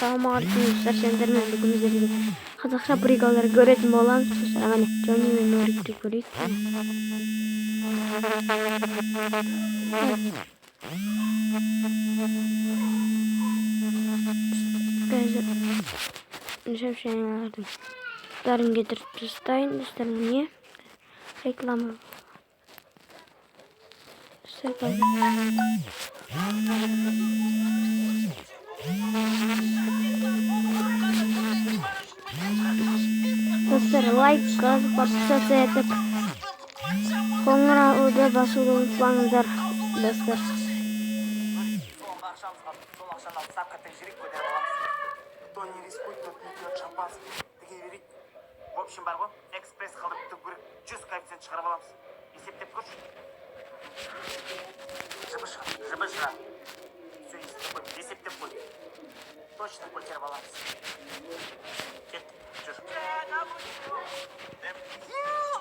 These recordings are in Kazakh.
Ассалаумағалейкум достар, сендермен бүгін қазақша бригалар көретін боламыз. Достар, міне Джонни мен Норикті көрейік. Қазір шәмшәңелердің бәрін кетіріп тастайын. Достар, міне реклама. Dostlar, like, kazıp, подписаться етіп, қоңырауды басуды ұмытпаңыздар, достар. В общем, бар ғой, экспресс қалдырып түгірік 100 коэффициент шығарып аламыз. Есептеп көрші. Жыбыш. Все, есептеп қой. Точно көтеріп аламыз. Кет, жүр.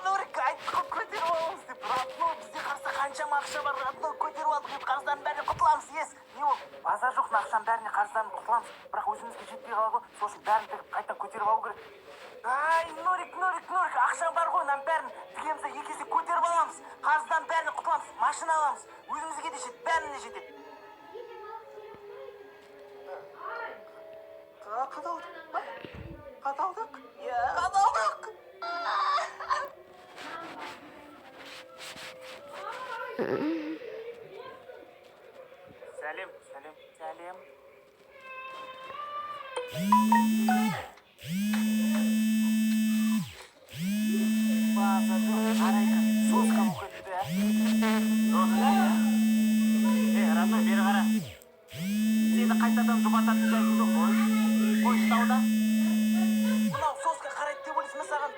Нұрик, айтты ғой көтеріп аламыз деп. Родной, бізде қарса қаншама ақша бар. Родной, көтеріп алдық еп, қарыздардың бәріне құтыламыз. Ес, не ол? База жоқ, ақшаның бәріне қарыздарын құтыламыз. Бірақ өзімізге жетпей қалады ғой. Сол үшін бәрін тігіп қайта көтеріп алу керек. Ай, Нұрик, ақшаң бар ғой, нам бәрін тігемізді екесе көтеріп аламыз. Қарыздан бәріне құтыламыз, машина аламыз. Өзімізге де жетеді, бәріне жетеді. Қаталдық? Қаталдық. Сәлем. Родной, бері қара. Сені қайтадан жұбататын жайым жоқ қой. Қойшытауда. Мынау соска қарайды деп ойлайсың саған.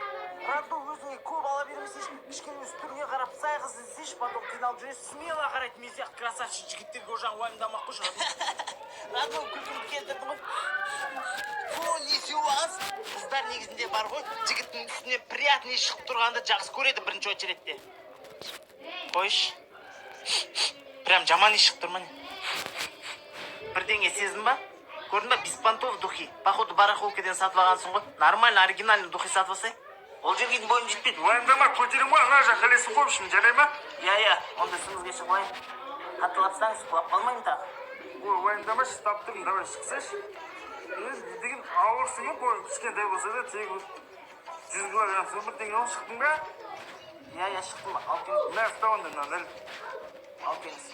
Родной, өзіңе көп ала бермесеш, кішкене өз түріңе қарап, сай қыз іздеш, потом қиналып жүресің. Смело қарайды, мен сияқты красавчик жігіттерге ожаң уайымдамақ қойшы, Родной. Родной, күлкімді келтірді ғой. Не сеуіңіз? Қыздар негізінде бар ғой, жігіттің үстіне приятный шығып тұрғанды жақсы көреді бірінші очередте. Қойш. Прям жаман еш шығып тұрман. Бірдеңе сезім ба? Көрдің ба, беспонтов духи. Походу барахолкеден сатып алғансың ғой. Нормально, оригинальный духи сатып алсай. Ол жерге бойым жетпейді. Уайымдама, көтерем ғой, ана жаққа ілесіп қойып, жарай ма? Иә, онда сіңізге шығайын. Қаттылапсаңыз, құлап қалмайын тағы. Ой, уайымдама, шықтап тұрмын, давай шықсайшы. Деген ауырсың ғой, бойым кішкентай болса да, тек 100 килограмм сол бірдеңе ол шықтың ба? Иә, шықтым. Ал келіңіз. Мә, ұстап онда, дәл. Ал келіңіз.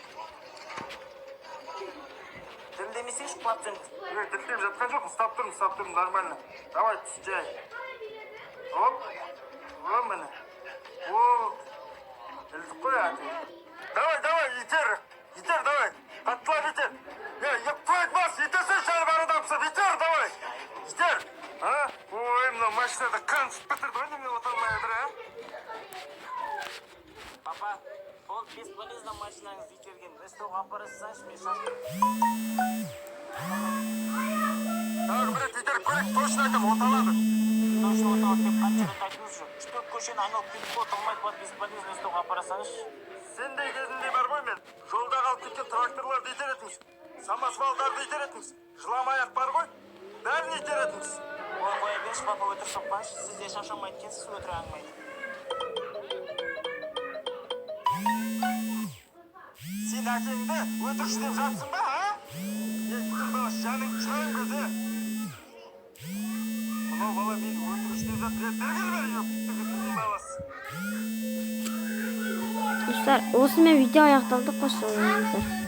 Дірілдемесеңіз құлап жүріңіз. Дірілдеп жатқан жоқ, ұстап тұрмын, нормально. Давай, түс жай. Оп, міне. Оп, ілдік қой, аты. Давай, етер, давай. Қаттылап етер. Қойт бас, етерсен шәріп арадамсып, етер, давай. Етер. Ой, мынау машинада қан түсіп бітірді, ғой немен отырмай отыр, Папа, ол бесполезно машинаңыз итерген. СТО-ға апарасаңыз, мен шашып. Тағы бір рет етеріп көрек, точно айтам, оталады. Точно оталады деп қанша рет айтыңыз жүр. 3-4 көшені айналып кетіп оталмайды, бесполезно СТО-ға апарасаңыз. Сендей кезінде бар ғой мен, жолда қалып кеткен тракторларды итеретіңіз, самосвалдарды итеретіңіз, жыламаяқ бар ғой, бәрін итеретіңіз. Ой, қоя берші, папа, өтір соқпаңыз, сізде шашамайды екенсіз, өтір аңмайды. Сен әкеңді өтірші деп жатсың ба, Ектің бала, жаның шайын көзі. Мынау бала мені өтірші деп жатыр, діргіл бәрі ектің баласы. Dostlar, осымен видео аяқталды, қош болыңыздар.